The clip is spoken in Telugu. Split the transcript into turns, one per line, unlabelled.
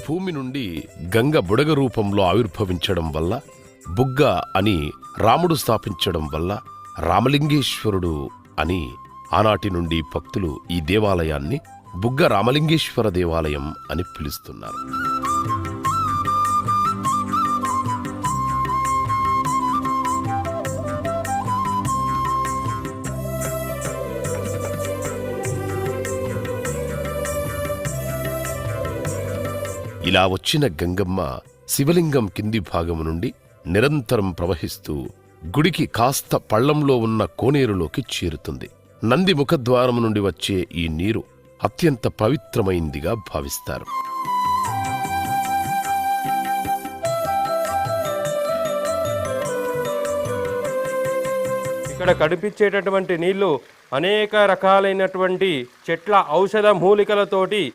భూమి నుండి గంగ బుడగ రూపంలో ఆవిర్భవించడం వల్ల, బుగ్గ అని రాముడు స్థాపించడం వల్ల రామలింగేశ్వరుడు అని ఆనాటి నుండి భక్తులు ఈ దేవాలయాన్ని బుగ్గ రామలింగేశ్వర దేవాలయం అని పిలుస్తున్నారు. ఇలా వచ్చిన గంగమ్మ శివలింగం కింది భాగము నుండి నిరంతరం ప్రవహిస్తూ గుడికి కాస్త పళ్లంలో ఉన్న కోనేరులోకి చేరుతుంది. నంది ముఖద్వారం నుండి వచ్చే ఈ నీరు అత్యంత పవిత్రమైందిగా భావిస్తారు.
ఇక్కడ కనిపించేటటువంటి నీళ్లు అనేక రకాలైనటువంటి చెట్ల ఔషధ మూలికలతోటి